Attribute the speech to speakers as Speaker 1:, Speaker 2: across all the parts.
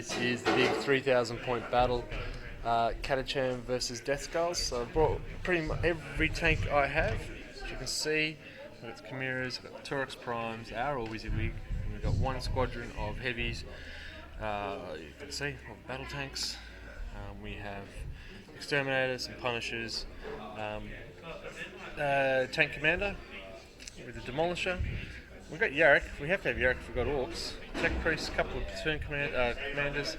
Speaker 1: This is the big 3,000 point battle, Catachan versus Deathskulls. So I've brought pretty much every tank I have. As you can see, we've got the Chimeras, we've got the Turex Primes, our WYSIWYG, and we've got one squadron of heavies. You can see all the battle tanks. We have exterminators and punishers. Tank commander with the demolisher. We've got Yarrick. We have to have Yarrick if we've got orcs. Tech priest, a couple of platoon commanders.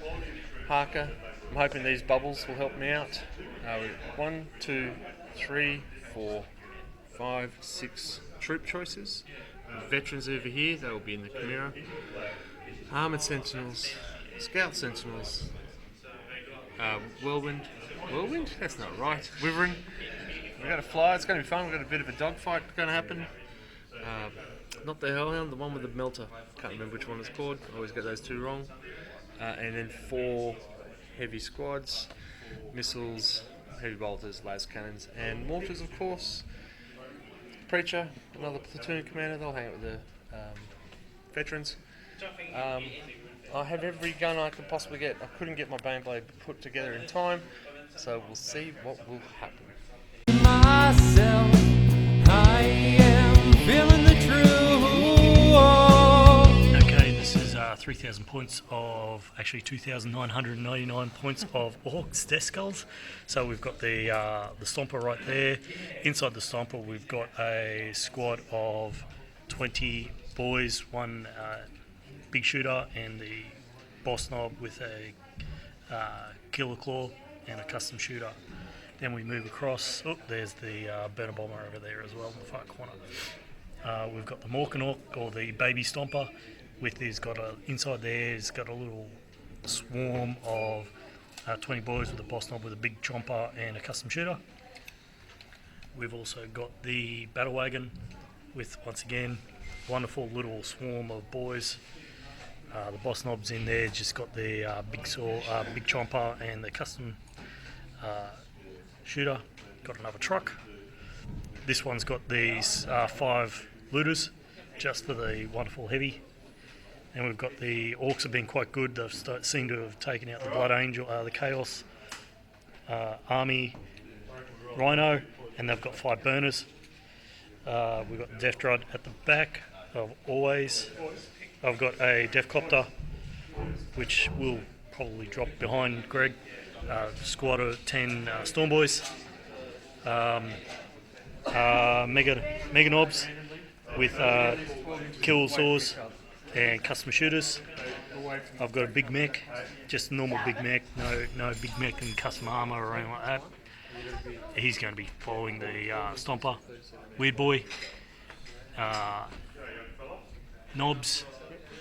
Speaker 1: Harker. I'm hoping these bubbles will help me out. 1, 2, 3, 4, 5, 6 troop choices. Veterans over here, they will be in the Chimera. Armoured sentinels, scout sentinels, whirlwind. Whirlwind? That's not right. Wyvern. We're going to fly. It's going to be fun. We've got a bit of a dogfight going to happen. Not the Hellhound, the one with the melter. Can't remember which one it's called. I always get those two wrong. And then 4 heavy squads, missiles, heavy bolters, las cannons, and mortars, of course. Preacher, another platoon commander. They'll hang out with the veterans. I have every gun I could possibly get. I couldn't get my Baneblade put together in time, so we'll see what will happen.
Speaker 2: Myself, I am feeling the truth.
Speaker 3: Okay, this is 3,000 points of, actually 2,999 points of Adam'd Deathskulls. So we've got the Stomper right there. Inside the Stomper we've got a squad of 20 boys, one big shooter and the boss knob with a killer claw and a custom shooter. Then we move across. Oh, there's the burner bomber over there as well in the far corner. We've got the Morkanok, or the baby Stomper, with he's got a inside there. He's got a little swarm of 20 boys with a boss knob with a big chomper and a custom shooter. We've also got the battle wagon with, once again, wonderful little swarm of boys. The boss knob's in there, just got the big chomper and the custom shooter. Got another truck. This one's got these 5 looters, just for the wonderful heavy. And we've got the orcs have been quite good. They've seemed to have taken out the Blood Angel, the Chaos Army Rhino, and they've got 5 burners. We've got the Death Drud at the back of always. I've got a Deathcopter, which will probably drop behind Greg. Squad of 10 Stormboys, Mega Knobs with kill saws and custom shooters. I've got a big mech, just a normal big mech, no big mech and custom armour or anything like that. He's going to be following the Stomper. Weird Boy, Knobs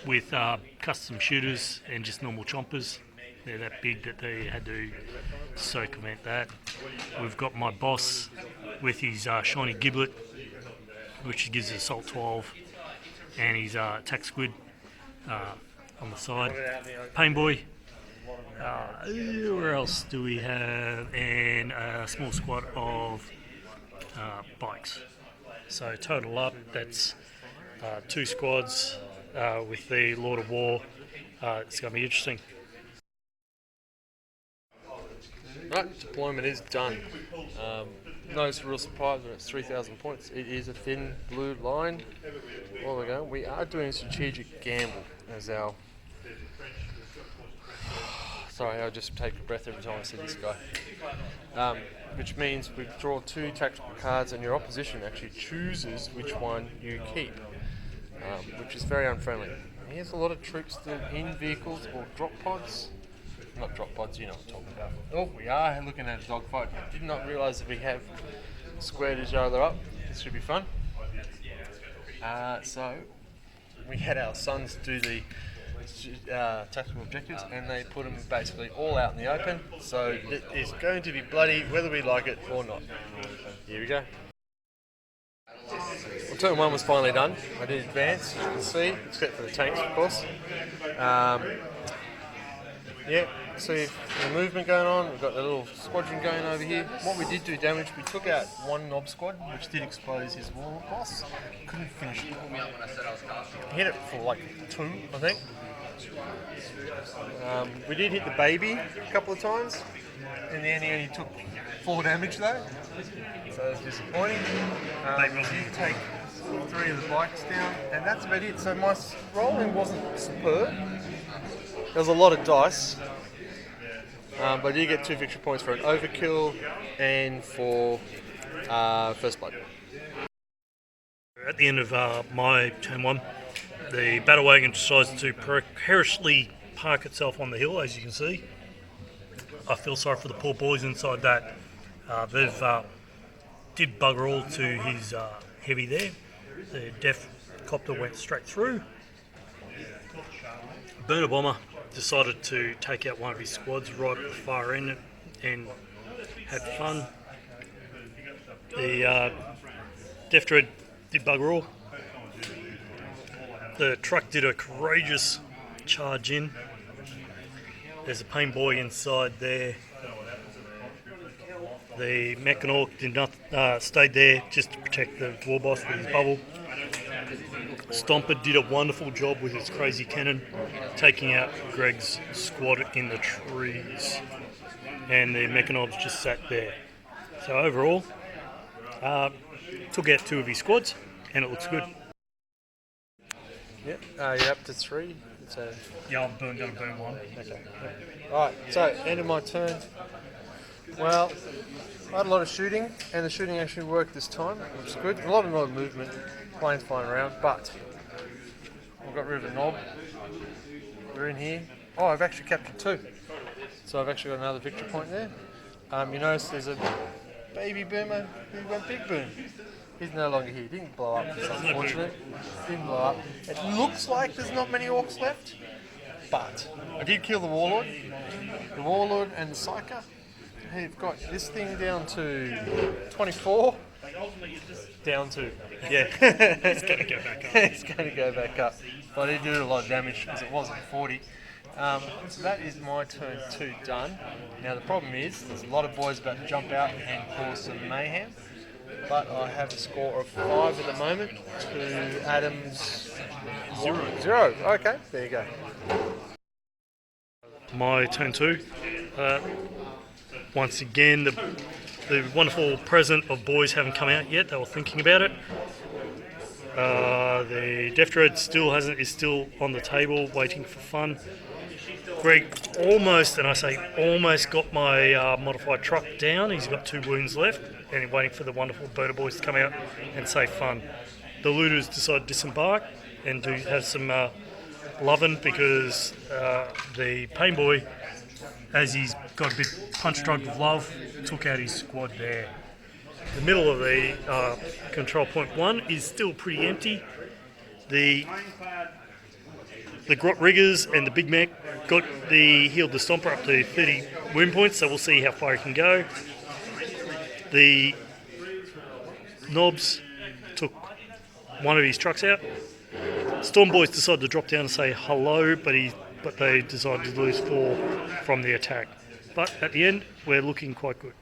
Speaker 3: with custom shooters and just normal chompers. They're that big that they had to circumvent that. We've got my boss with his shiny giblet, which gives us assault 12, and his attack squid on the side. Pain Boy. Where else do we have? And a small squad of bikes. So total up, that's 2 squads with the Lord of War. It's going to be interesting.
Speaker 1: Right, deployment is done. No real surprise when it's 3,000 points. It is a thin blue line. Well, we go. We are doing a strategic gamble as our. Sorry, I'll just take a breath every time I see this guy. Which means we draw 2 tactical cards, and your opposition actually chooses which one you keep, which is very unfriendly. Here's a lot of troops still in vehicles or drop pods. Not drop pods, you know what I'm talking about. Oh, we are looking at a dogfight. Did not realise that we have squared each other up. This should be fun. So, we had our sons do the tactical objectives, and they put them basically all out in the open. So, it is going to be bloody whether we like it or not. Here we go. Well, turn 1 was finally done. I did advance, as you can see, except for the tanks, of course. Yeah, see the movement going on. We've got the little squadron going over here. What we did do damage, we took out 1 knob squad, which did expose his warlock boss. Couldn't finish it. Hit it for like 2, I think. We did hit the baby a couple of times. In the end, he only took 4 damage though, so it's disappointing. We did take 3 of the bikes down, and that's about it. So my rolling wasn't superb. There was a lot of dice, but I did get 2 victory points for an overkill and for first blood.
Speaker 3: At the end of my turn 1, the battle wagon decides to precariously park itself on the hill, as you can see. I feel sorry for the poor boys inside that. They've did bugger all to his heavy there. The death copter went straight through. Burner Bomber decided to take out one of his squads right at the far end and had fun. The Death Dread did bugger all. The truck did a courageous charge in. There's a pain boy inside there. The Mechanaut did not stayed there just to protect the war boss with his bubble. Stomper did a wonderful job with his crazy cannon, taking out Greg's squad in the trees, and the Mechanobs just sat there. So overall, took out 2 of his squads, and it looks good.
Speaker 1: Yep, you're up to 3. So
Speaker 3: Yeah, I'm going to burn 1.
Speaker 1: okay. Alright, so end of my turn. Well, I had a lot of shooting, and the shooting actually worked this time, which is good. A lot of movement, planes flying around, but I've got rid of a knob. We're in here. Oh, I've actually captured 2. So I've actually got another victory point there. You notice there's a baby boomer who went big boom. He's no longer here. He didn't blow up, it's unfortunate. Didn't blow up. It looks like there's not many orcs left, but I did kill the Warlord. The Warlord and the Psyker. They've got this thing down to 24. Down to, yeah.
Speaker 3: It's going to go back up.
Speaker 1: It's going to go back up. But I did do a lot of damage because it wasn't 40. So that is my turn 2 done. Now the problem is, there's a lot of boys about to jump out and cause some mayhem. But I have a score of 5 at the moment to Adam's 0. Okay, there you go.
Speaker 3: My turn 2. Once again, the wonderful present of boys haven't come out yet. They were thinking about it. The Death Dread is still on the table, waiting for fun. Greg almost, and I say almost, got my modified truck down. He's got 2 wounds left, and he's waiting for the wonderful Boater boys to come out and say fun. The looters decide to disembark and do have some loving, because the pain boy, as he's got a bit punch-drugged with love, took out his squad there. The middle of the control point 1 is still pretty empty. The Grot Riggers and the Big Mac healed the Stomper up to 30 wound points, so we'll see how far he can go. The Knobs took one of his trucks out. Storm Boys decided to drop down and say hello, but they decided to lose 4 from the attack. But at the end, we're looking quite good.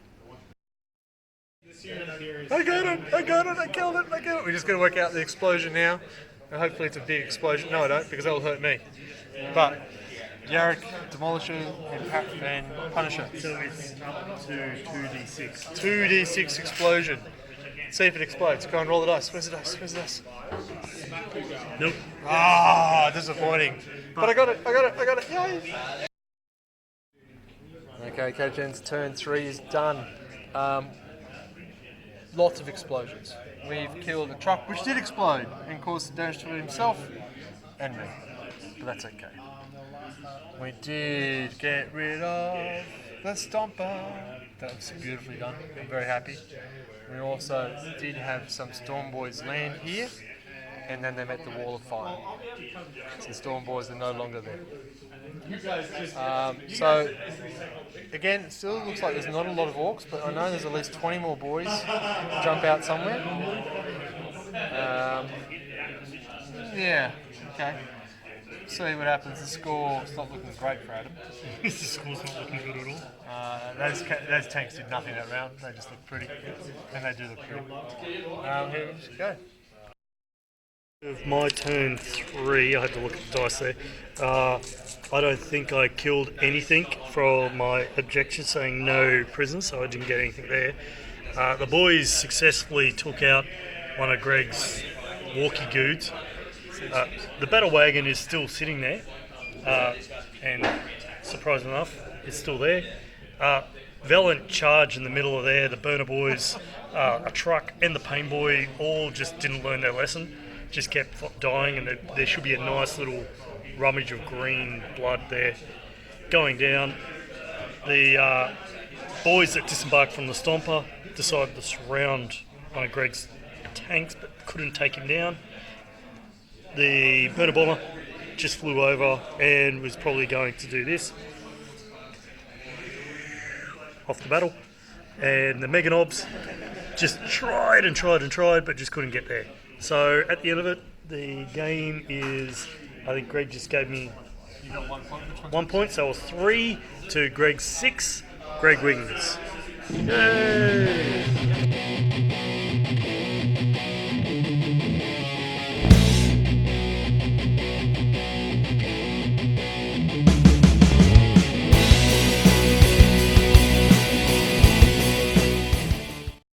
Speaker 1: I got it, I killed it. We're just going to work out the explosion now. And hopefully it's a big explosion. No, I don't, because that will hurt me. But Yarrick, Demolisher, and Punisher.
Speaker 3: So it's up to 2d6.
Speaker 1: 2d6 explosion. See if it explodes. Go and roll the dice. Where's the dice?
Speaker 3: Nope.
Speaker 1: Ah, disappointing. But I got it. Yay! Okay, Catachan's turn 3 is done. Lots of explosions. We've killed a truck which did explode and caused damage to himself and me. But that's okay. We did get rid of the Stomper. That was beautifully done. I'm very happy. We also did have some Storm Boys land here, and then they met the wall of fire. So the Storm Boys are no longer there. So again, it still looks like there's not a lot of orcs, but I know there's at least 20 more boys jump out somewhere. Yeah, okay. See what happens. The score's not looking great for Adam.
Speaker 3: The score's not looking good at all.
Speaker 1: Those tanks did nothing that round. They just look pretty, and they do look pretty. Here we go.
Speaker 3: Of my turn 3, I had to look at the dice there. I don't think I killed anything from my objection saying no prisoners, so I didn't get anything there. The boys successfully took out one of Greg's walkie goods. The battle wagon is still sitting there, and surprise enough, it's still there. Valiant charge in the middle of there. The burner boys, a truck, and the pain boy all just didn't learn their lesson. Just kept dying, and there should be a nice little rummage of green blood there going down. The boys that disembarked from the Stomper decided to surround one of Greg's tanks, but couldn't take him down. The burner bomber just flew over and was probably going to do this off the battle, and the Meganobs just tried, but just couldn't get there. So at the end of it, the game is, I think Greg just gave me
Speaker 1: You got 1 point. Which
Speaker 3: 1 point, so it was 3 to Greg's 6. Greg wins. Yay!